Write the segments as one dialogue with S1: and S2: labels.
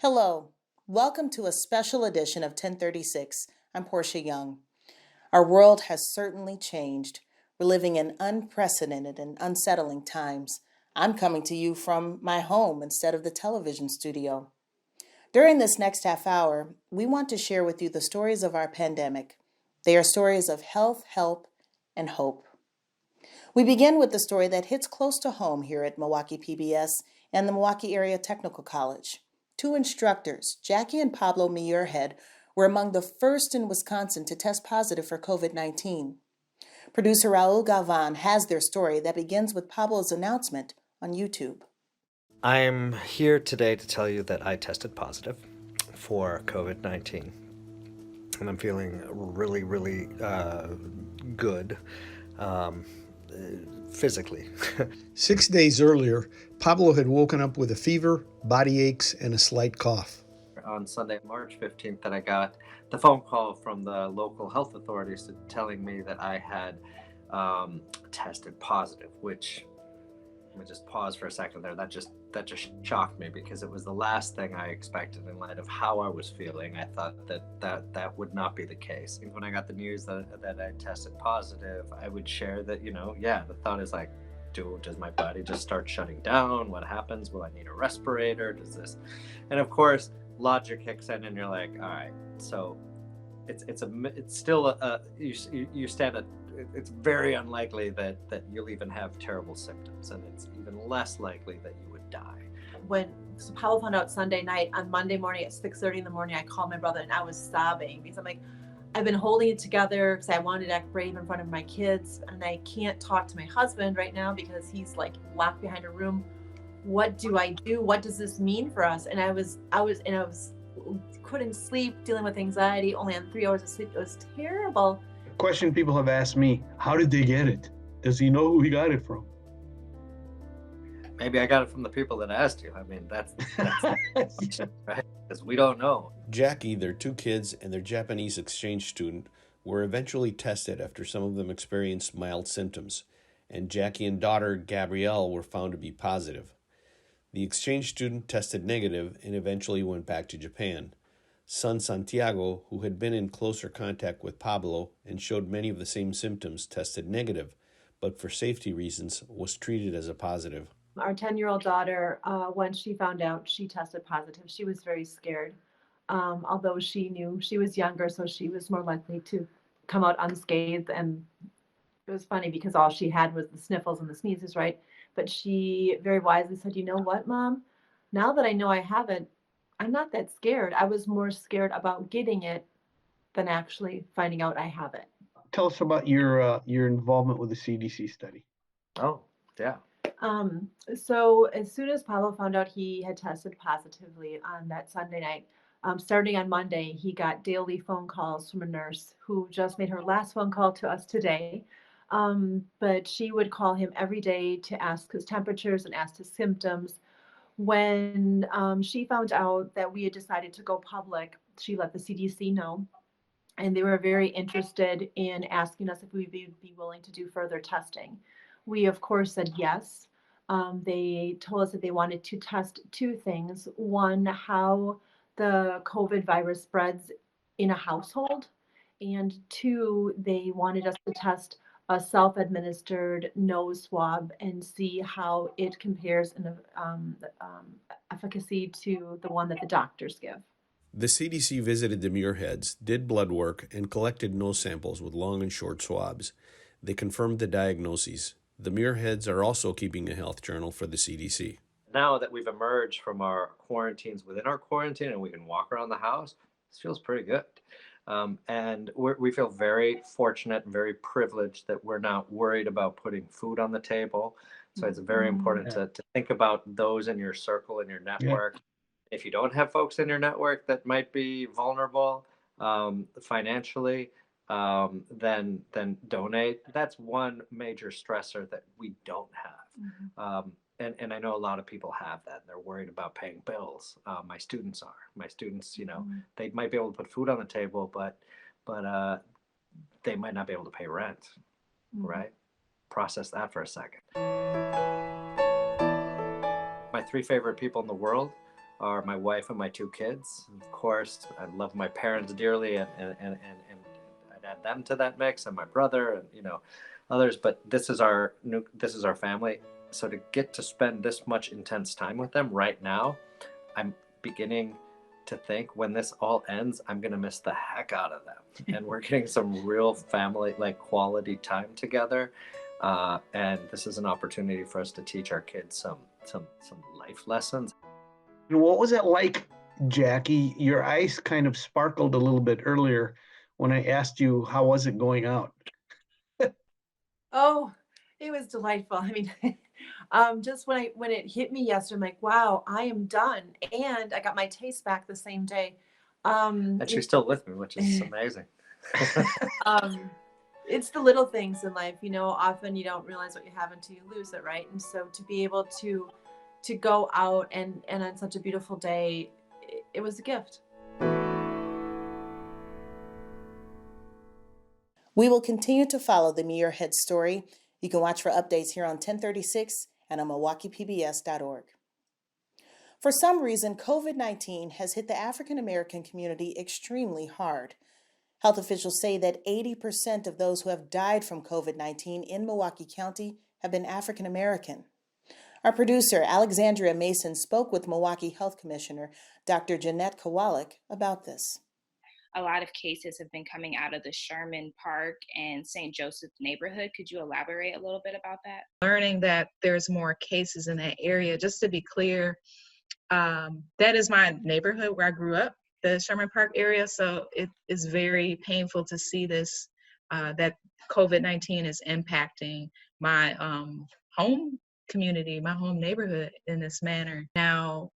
S1: Hello, welcome to a special edition of 1036. I'm Portia Young. Our world has certainly changed. We're living in unprecedented and unsettling times. I'm coming to you from my home instead of the television studio. During this next half hour, we want to share with you the stories of our pandemic. They are stories of health, help, and hope. We begin with the story that hits close to home here at Milwaukee PBS and the Milwaukee Area Technical College. Two instructors, Jackie and Pablo Muirhead, were among the first in Wisconsin to test positive for COVID-19. Producer Raul Galvan has their story that begins with Pablo's announcement on YouTube.
S2: I'm here today to tell you that I tested positive for COVID-19, and I'm feeling really, really good physically.
S3: 6 days earlier, Pablo had woken up with a fever, body aches, and a slight cough.
S2: On Sunday, March 15th, that I got the phone call from the local health authorities telling me that I had tested positive, which, let me just pause for a second there. That just shocked me because it was the last thing I expected in light of how I was feeling. I thought that would not be the case. And when I got the news that I tested positive, I would share that, the thought is like, does my body just start shutting down? What happens? Will I need a respirator? Does this? And of course, logic kicks in and you're like, all right, so it's still you stand at, it's very unlikely that you'll even have terrible symptoms, and it's even less likely that you would die.
S4: So Pablo found out Sunday night. On Monday morning at 6:30 in the morning, I called my brother and I was sobbing because I'm like, I've been holding it together because I wanted to act brave in front of my kids, and I can't talk to my husband right now because he's like locked behind a room. What do I do? What does this mean for us? And I was couldn't sleep, dealing with anxiety, only on 3 hours of sleep. It was terrible.
S5: The question people have asked me, how did they get it? Does he know who he got it from?
S2: Maybe I got it from the people that asked you. I mean, that's right, because we don't know.
S6: Jackie, their two kids, and their Japanese exchange student were eventually tested after some of them experienced mild symptoms, and Jackie and daughter Gabrielle were found to be positive. The exchange student tested negative and eventually went back to Japan. Son Santiago, who had been in closer contact with Pablo and showed many of the same symptoms, tested negative, but for safety reasons was treated as a positive.
S4: Our 10-year-old daughter, when she found out she tested positive, she was very scared. Although she knew she was younger, so she was more likely to come out unscathed. And it was funny because all she had was the sniffles and the sneezes, right? But she very wisely said, you know what, Mom? Now that I know I have it, I'm not that scared. I was more scared about getting it than actually finding out I have it.
S5: Tell us about your involvement with the CDC study.
S2: Oh, yeah.
S4: So as soon as Pablo found out he had tested positively on that Sunday night, starting on Monday, he got daily phone calls from a nurse who just made her last phone call to us today. But she would call him every day to ask his temperatures and ask his symptoms. When she found out that we had decided to go public, she let the CDC know, and they were very interested in asking us if we would be willing to do further testing. We, of course, said yes. They told us that they wanted to test two things. One, how the COVID virus spreads in a household. And two, they wanted us to test a self-administered nose swab and see how it compares in efficacy to the one that the doctors give.
S6: The CDC visited the Muirheads, did blood work, and collected nose samples with long and short swabs. They confirmed the diagnoses. The Muirheads are also keeping a health journal for the CDC.
S2: Now that we've emerged from our quarantines within our quarantine and we can walk around the house, this feels pretty good. And we feel very fortunate and very privileged that we're not worried about putting food on the table. So it's very important to think about those in your circle, in your network. Yeah. If you don't have folks in your network that might be vulnerable financially, then donate. That's one major stressor that we don't have. and I know a lot of people have that. They're worried about paying bills. My students are. My students, they might be able to put food on the table, but they might not be able to pay rent, right? Process that for a second. My three favorite people in the world are my wife and my two kids. Of course, I love my parents dearly, and I'd add them to that mix, and my brother, and others. But this is our family. So to get to spend this much intense time with them right now, I'm beginning to think when this all ends, I'm gonna miss the heck out of them, and we're getting some real family, like, quality time together. And this is an opportunity for us to teach our kids some life lessons.
S3: And what was it like, Jackie? Your eyes kind of sparkled a little bit earlier when I asked you how was it going out.
S4: Oh, it was delightful. I mean, just when it hit me yesterday, I'm like, wow, I am done, and I got my taste back the same day.
S2: And she's still with me, which is amazing.
S4: It's the little things in life, often you don't realize what you have until you lose it, right? And so to be able to go out and on such a beautiful day, it was a gift.
S1: We will continue to follow the Muirhead story. You can watch for updates here on 1036 and on MilwaukeePBS.org. For some reason, COVID-19 has hit the African American community extremely hard. Health officials say that 80% of those who have died from COVID-19 in Milwaukee County have been African American. Our producer, Alexandria Mason, spoke with Milwaukee Health Commissioner Dr. Jeanette Kowalik about this.
S7: A lot of cases have been coming out of the Sherman Park and St. Joseph neighborhood. Could you elaborate a little bit about that?
S8: Learning that there's more cases in that area. Just to be clear, that is my neighborhood where I grew up, the Sherman Park area. So it is very painful to see this, that COVID-19 is impacting my home community, my home neighborhood in this manner. Now,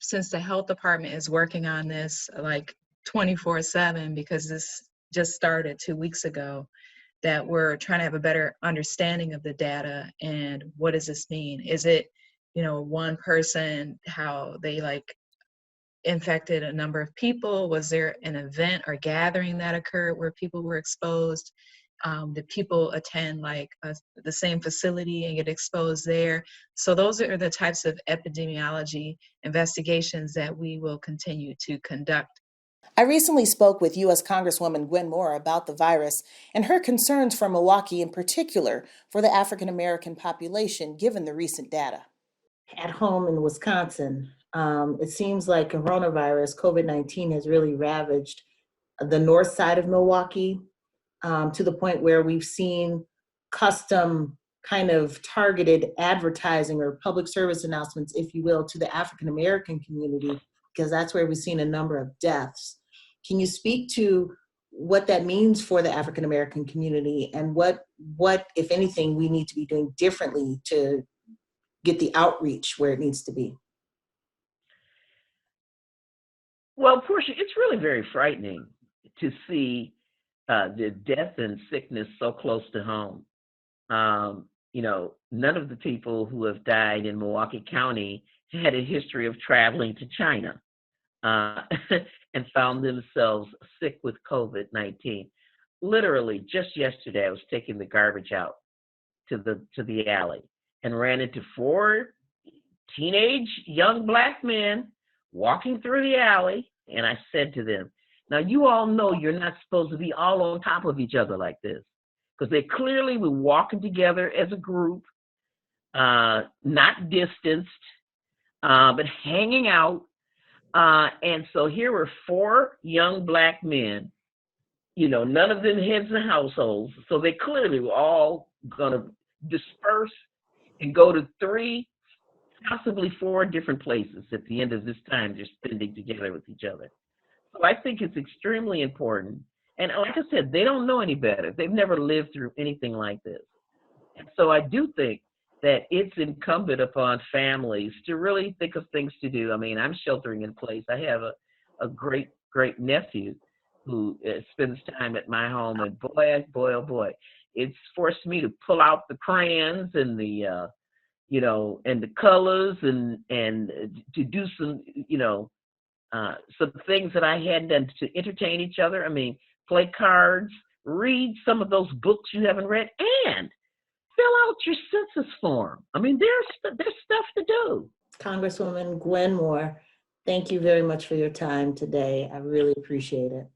S8: since the health department is working on this like 24/7, because this just started 2 weeks ago, that we're trying to have a better understanding of the data and what does this mean? Is it, one person, how they infected a number of people? Was there an event or gathering that occurred where people were exposed? Did people attend the same facility and get exposed there? So those are the types of epidemiology investigations that we will continue to conduct.
S1: I recently spoke with U.S. Congresswoman Gwen Moore about the virus and her concerns for Milwaukee, in particular for the African American population, given the recent data.
S9: At home in Wisconsin, it seems like coronavirus, COVID-19, has really ravaged the north side of Milwaukee, to the point where we've seen custom kind of targeted advertising or public service announcements, if you will, to the African American community, because that's where we've seen a number of deaths. Can you speak to what that means for the African American community and what, if anything, we need to be doing differently to get the outreach where it needs to be?
S10: Well, Portia, it's really very frightening to see the death and sickness so close to home. None of the people who have died in Milwaukee County had a history of traveling to China and found themselves sick with COVID-19. Literally, just yesterday, I was taking the garbage out to the alley and ran into 4 teenage young Black men walking through the alley, and I said to them, now you all know you're not supposed to be all on top of each other like this, because they clearly were walking together as a group, not distanced, but hanging out. And so here were 4 young Black men, none of them heads of households, so they clearly were all gonna disperse and go to 3, possibly 4 different places at the end of this time they're spending together with each other. So I think it's extremely important. And like I said, they don't know any better. They've never lived through anything like this. And so I do think that it's incumbent upon families to really think of things to do. I mean, I'm sheltering in place. I have a great, great nephew who spends time at my home, and boy, oh boy, it's forced me to pull out the crayons and the and the colors and to do some, some things that I had done to entertain each other. I mean, play cards, read some of those books you haven't read, and fill out your census form. I mean, there's stuff to do.
S9: Congresswoman Gwen Moore, thank you very much for your time today. I really appreciate it.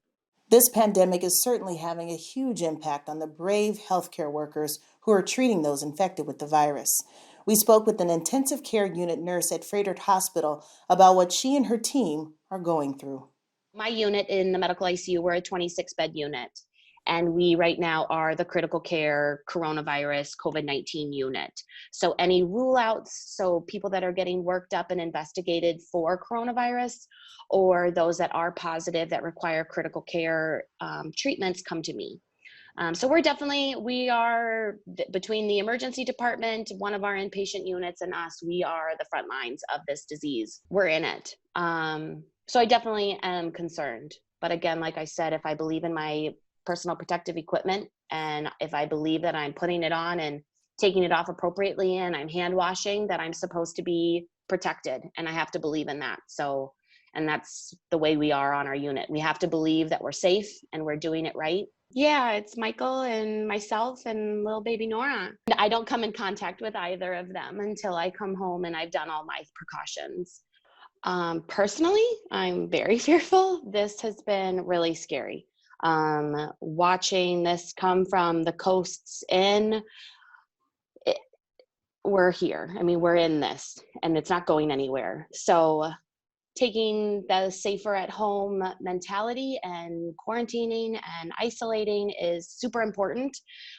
S1: This pandemic is certainly having a huge impact on the brave healthcare workers who are treating those infected with the virus. We spoke with an intensive care unit nurse at Frederick Hospital about what she and her team are going through.
S11: My unit in the medical ICU, we're a 26-bed unit, and we right now are the critical care coronavirus COVID-19 unit. So any rule outs, so people that are getting worked up and investigated for coronavirus, or those that are positive that require critical care treatments, come to me. So we are between the emergency department, one of our inpatient units, and us, we are the front lines of this disease. We're in it. So I definitely am concerned. But again, like I said, if I believe in my personal protective equipment, and if I believe that I'm putting it on and taking it off appropriately, and I'm hand washing, that I'm supposed to be protected, and I have to believe in that. So, and that's the way we are on our unit. We have to believe that we're safe and we're doing it right. Yeah, it's Michael and myself and little baby Nora. I don't come in contact with either of them until I come home and I've done all my precautions. Personally, I'm very fearful. This has been really scary. Watching this come from the coasts in, we're here. I mean, we're in this and it's not going anywhere. So taking the safer at home mentality and quarantining and isolating is super important.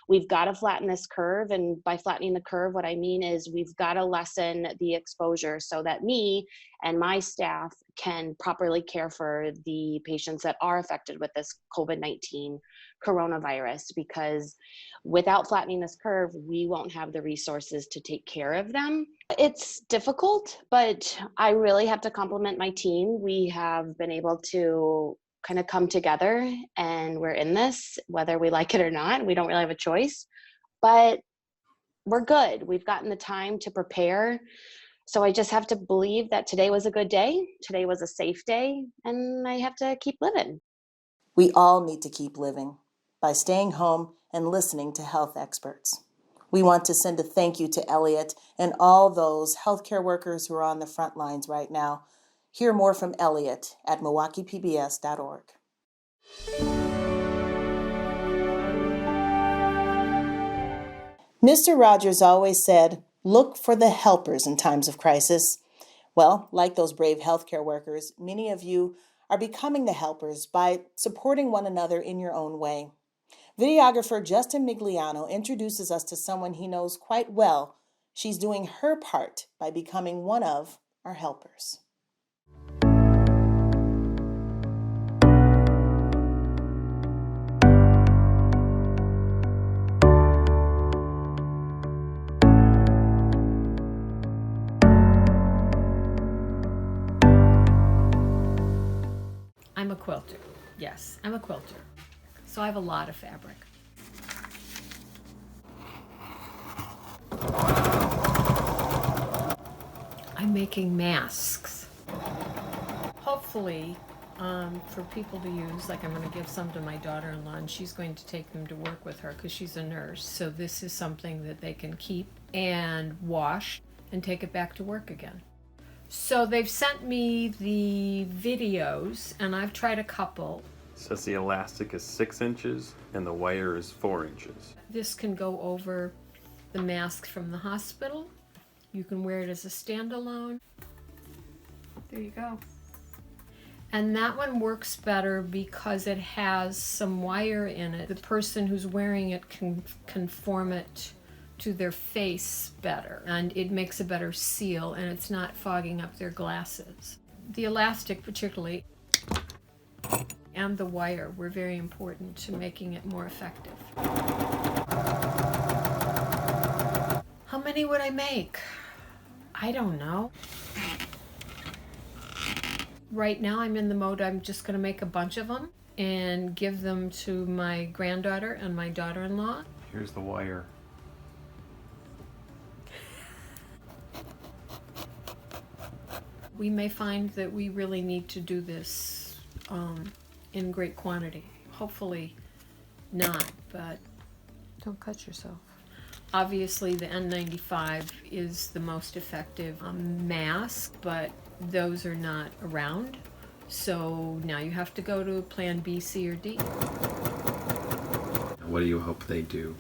S11: We've got to flatten this curve. And by flattening the curve, what I mean is we've got to lessen the exposure so that me and my staff can properly care for the patients that are affected with this COVID-19 coronavirus, because without flattening this curve, we won't have the resources to take care of them. It's difficult, but I really have to compliment my team. We have been able to kind of come together, and we're in this, whether we like it or not. We don't really have a choice, but we're good. We've gotten the time to prepare. So I just have to believe that today was a good day. Today was a safe day, and I have to keep living.
S1: We all need to keep living by staying home and listening to health experts. We want to send a thank you to Elliot and all those healthcare workers who are on the front lines right now. Hear more from Elliot at MilwaukeePBS.org. Mr. Rogers always said, look for the helpers in times of crisis. Well, like those brave healthcare workers, many of you are becoming the helpers by supporting one another in your own way. Videographer Justin Migliano introduces us to someone he knows quite well. She's doing her part by becoming one of our helpers.
S12: I'm a quilter. Yes, I'm a quilter. So I have a lot of fabric. I'm making masks. Hopefully, for people to use, like I'm going to give some to my daughter-in-law, and she's going to take them to work with her because she's a nurse. So this is something that they can keep and wash and take it back to work again. So they've sent me the videos, and I've tried a couple.
S13: Says the elastic is 6 inches and the wire is 4 inches.
S12: This can go over the mask from the hospital. You can wear it as a standalone. There you go. And that one works better because it has some wire in it. The person who's wearing it can conform it to their face better, and it makes a better seal, and it's not fogging up their glasses. The elastic particularly, and the wire were very important to making it more effective. How many would I make? I don't know. Right now I'm in the mode I'm just going to make a bunch of them and give them to my granddaughter and my daughter-in-law.
S13: Here's the wire.
S12: we may find that we really need to do this in great quantity. Hopefully not, but don't cut yourself. Obviously, the N95 is the most effective mask, but those are not around. So now you have to go to plan B, C, or D.
S13: What do you hope they do?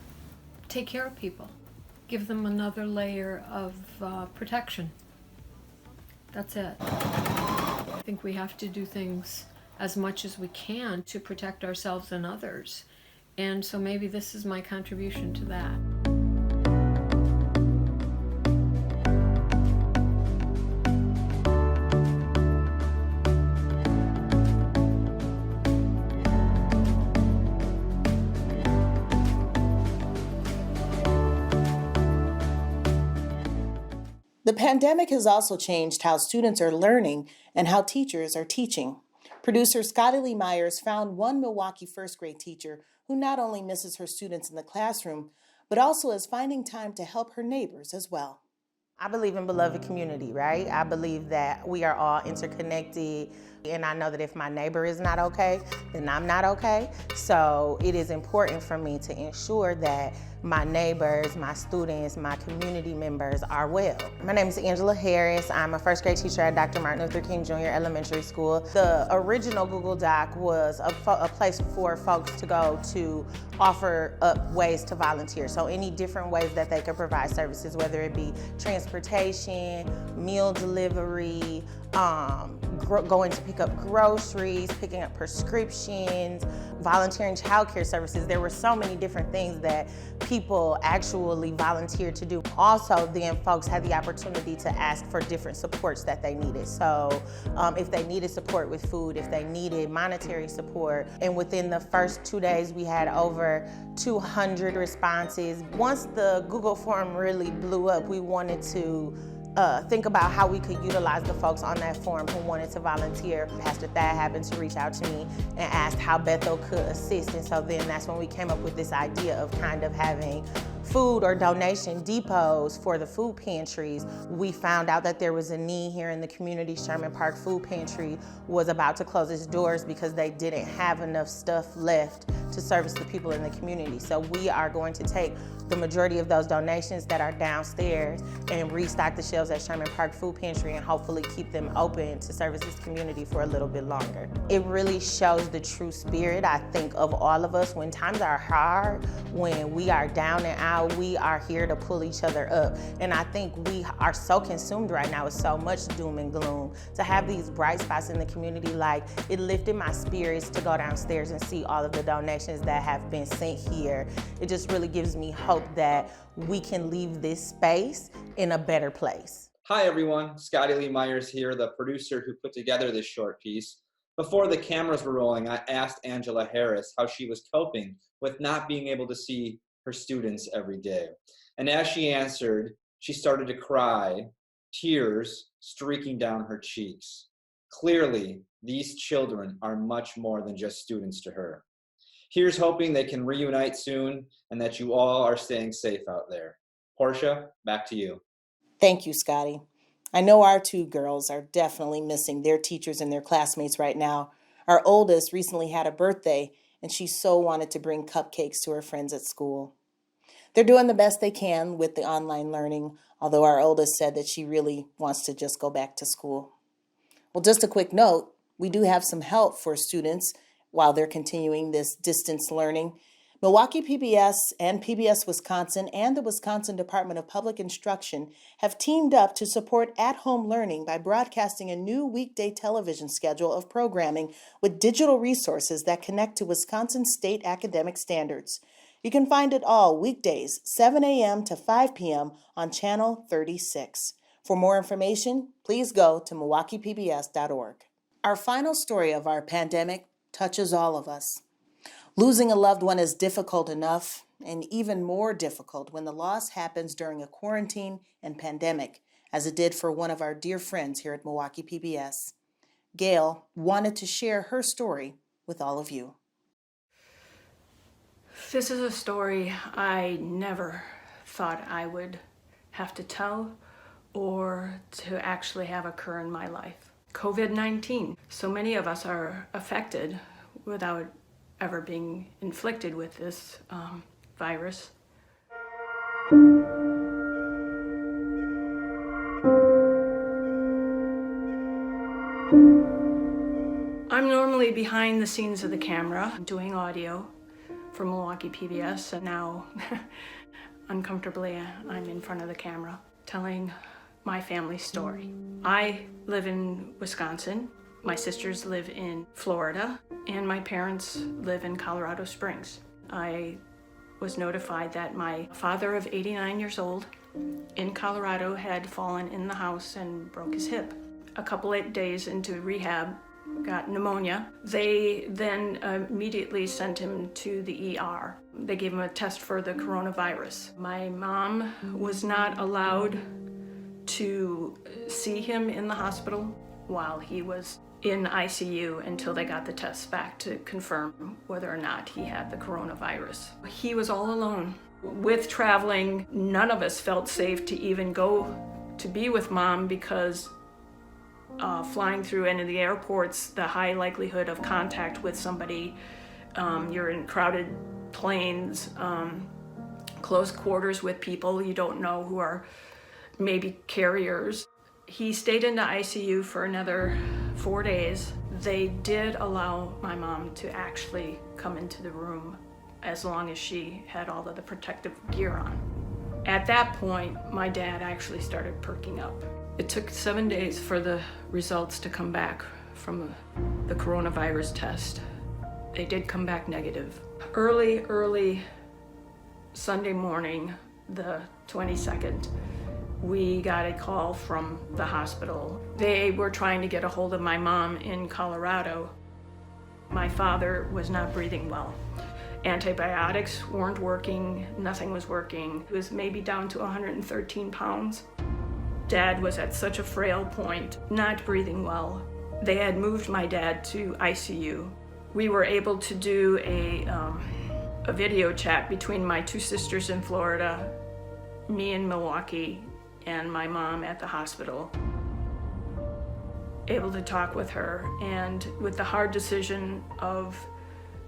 S12: Take care of people. Give them another layer of protection. That's it. I think we have to do things as much as we can to protect ourselves and others. And so maybe this is my contribution to that.
S1: The pandemic has also changed how students are learning and how teachers are teaching. Producer Scotty Lee Myers found one Milwaukee first grade teacher who not only misses her students in the classroom, but also is finding time to help her neighbors as well.
S14: I believe in beloved community, right? I believe that we are all interconnected, and I know that if my neighbor is not okay, then I'm not okay. So it is important for me to ensure that my neighbors, my students, my community members are well. My name is Angela Harris. I'm a first grade teacher at Dr. Martin Luther King Jr. Elementary School. The original Google Doc was a place for folks to go to offer up ways to volunteer. So any different ways that they could provide services, whether it be transportation, meal delivery, going to pick up groceries, picking up prescriptions, volunteering childcare services. There were so many different things that people actually volunteered to do. Also, then folks had the opportunity to ask for different supports that they needed. So if they needed support with food, if they needed monetary support, and within the first 2 days, we had over 200 responses. Once the Google form really blew up, we wanted to think about how we could utilize the folks on that form who wanted to volunteer. Pastor Thad happened to reach out to me and asked how Bethel could assist, and so then that's when we came up with this idea of kind of having food or donation depots for the food pantries. We found out that there was a need here in the community. Sherman Park Food Pantry was about to close its doors because they didn't have enough stuff left to service the people in the community. So we are going to take the majority of those donations that are downstairs and restock the shelves at Sherman Park Food Pantry and hopefully keep them open to service this community for a little bit longer. It really shows the true spirit, I think, of all of us. When times are hard, when we are down and out, we are here to pull each other up. And I think we are so consumed right now with so much doom and gloom. To have these bright spots in the community, like, it lifted my spirits to go downstairs and see all of the donations that have been sent here. It just really gives me hope that we can leave this space in a better place.
S15: Hi everyone, Scotty Lee Myers here, the producer who put together this short piece. Before the cameras were rolling, I asked Angela Harris how she was coping with not being able to see her students every day. And as she answered, she started to cry, tears streaking down her cheeks. Clearly, these children are much more than just students to her. Here's hoping they can reunite soon and that you all are staying safe out there. Portia, back to you.
S1: Thank you, Scotty. I know our two girls are definitely missing their teachers and their classmates right now. Our oldest recently had a birthday, and she so wanted to bring cupcakes to her friends at school. They're doing the best they can with the online learning, although our oldest said that she really wants to just go back to school. Well, just a quick note, we do have some help for students while they're continuing this distance learning. Milwaukee PBS and PBS Wisconsin and the Wisconsin Department of Public Instruction have teamed up to support at-home learning by broadcasting a new weekday television schedule of programming with digital resources that connect to Wisconsin state academic standards. You can find it all weekdays, 7 a.m. to 5 p.m. on Channel 36. For more information, please go to MilwaukeePBS.org. Our final story of our pandemic touches all of us. Losing a loved one is difficult enough, and even more difficult when the loss happens during a quarantine and pandemic, as it did for one of our dear friends here at Milwaukee PBS. Gayle wanted to share her story with all of you.
S16: This is a story I never thought I would have to tell or to actually have occur in my life. COVID-19. So many of us are affected without ever being inflicted with this virus. I'm normally behind the scenes of the camera, doing audio for Milwaukee PBS, and now, uncomfortably, I'm in front of the camera, telling my family's story. I live in Wisconsin, my sisters live in Florida, and my parents live in Colorado Springs. I was notified that my father of 89 years old in Colorado had fallen in the house and broke his hip. A couple of days into rehab, got pneumonia. They then immediately sent him to the ER. They gave him a test for the coronavirus. My mom was not allowed to see him in the hospital while he was in ICU until they got the tests back to confirm whether or not he had the coronavirus. He was all alone. With traveling, none of us felt safe to even go to be with Mom because flying through any of the airports, the high likelihood of contact with somebody, you're in crowded planes, close quarters with people you don't know who are maybe carriers. He stayed in the ICU for another 4 days. They did allow my mom to actually come into the room as long as she had all of the protective gear on. At that point, my dad actually started perking up. It took 7 days for the results to come back from the coronavirus test. They did come back negative. Early Sunday morning, the 22nd, we got a call from the hospital. They were trying to get a hold of my mom in Colorado. My father was not breathing well. Antibiotics weren't working, nothing was working. He was maybe down to 113 pounds. Dad was at such a frail point, not breathing well. They had moved my dad to ICU. We were able to do a video chat between my two sisters in Florida, me in Milwaukee, and my mom at the hospital. Able to talk with her, and with the hard decision of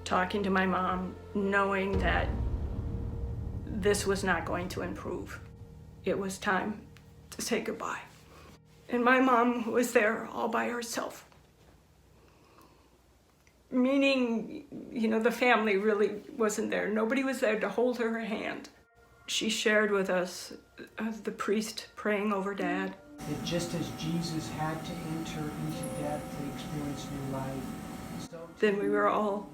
S16: talking to my mom, knowing that this was not going to improve. It was time to say goodbye. And my mom was there all by herself. Meaning, the family really wasn't there. Nobody was there to hold her hand. She shared with us the priest praying over Dad.
S17: That just as Jesus had to enter into death to experience new life, so
S16: then we were all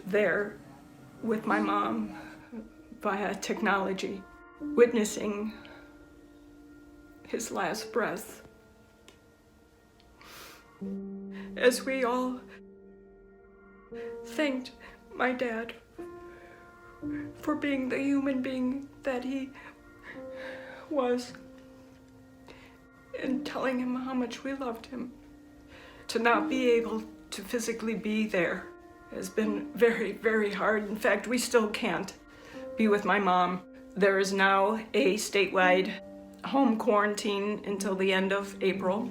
S16: there with my mom via technology, witnessing his last breath. As we all thanked my dad for being the human being that he was, and telling him how much we loved him. To not be able to physically be there has been very, very hard. In fact, we still can't be with my mom. There is now a statewide home quarantine until the end of April.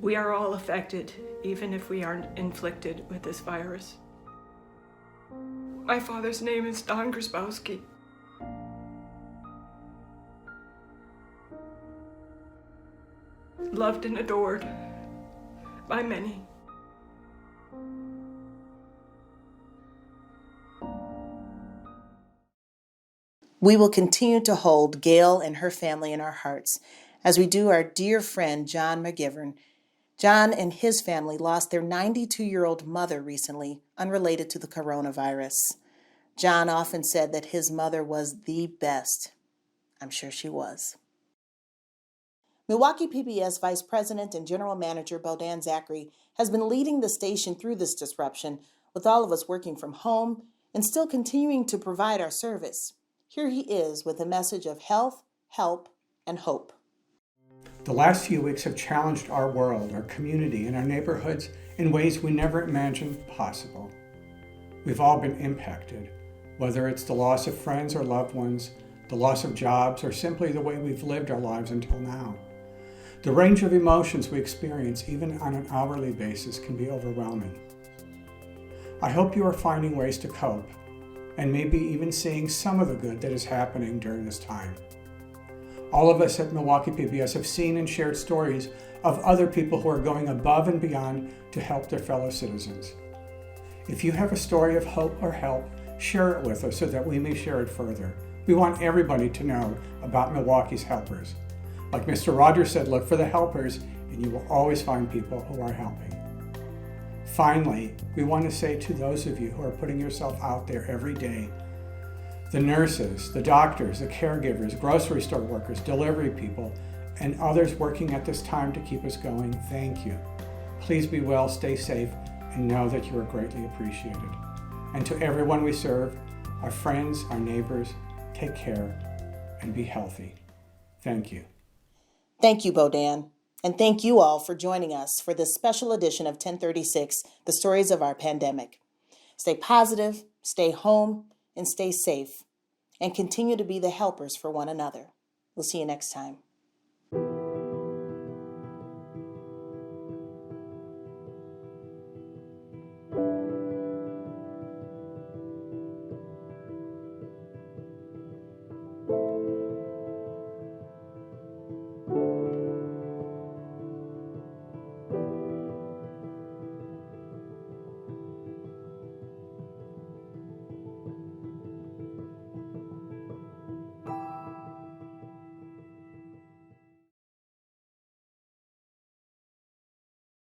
S16: We are all affected, even if we aren't inflicted with this virus. My father's name is Don Grzybowski. Loved and adored by many.
S1: We will continue to hold Gayle and her family in our hearts, as we do our dear friend John McGivern. John and his family lost their 92-year-old mother recently, unrelated to the coronavirus. John often said that his mother was the best. I'm sure she was. Milwaukee PBS Vice President and General Manager Bodan Zachary has been leading the station through this disruption, with all of us working from home and still continuing to provide our service. Here he is with a message of health, help, and hope.
S18: The last few weeks have challenged our world, our community, and our neighborhoods in ways we never imagined possible. We've all been impacted, whether it's the loss of friends or loved ones, the loss of jobs, or simply the way we've lived our lives until now. The range of emotions we experience, even on an hourly basis, can be overwhelming. I hope you are finding ways to cope, and maybe even seeing some of the good that is happening during this time. All of us at Milwaukee PBS have seen and shared stories of other people who are going above and beyond to help their fellow citizens. If you have a story of hope or help, share it with us so that we may share it further. We want everybody to know about Milwaukee's helpers. Like Mr. Rogers said, look for the helpers, and you will always find people who are helping. Finally, we want to say to those of you who are putting yourself out there every day, the nurses, the doctors, the caregivers, grocery store workers, delivery people, and others working at this time to keep us going, thank you. Please be well, stay safe, and know that you are greatly appreciated. And to everyone we serve, our friends, our neighbors, take care and be healthy. Thank you.
S1: Thank you, Bodan. And thank you all for joining us for this special edition of 1036, The Stories of Our Pandemic. Stay positive, stay home, and stay safe, and continue to be the helpers for one another. We'll see you next time.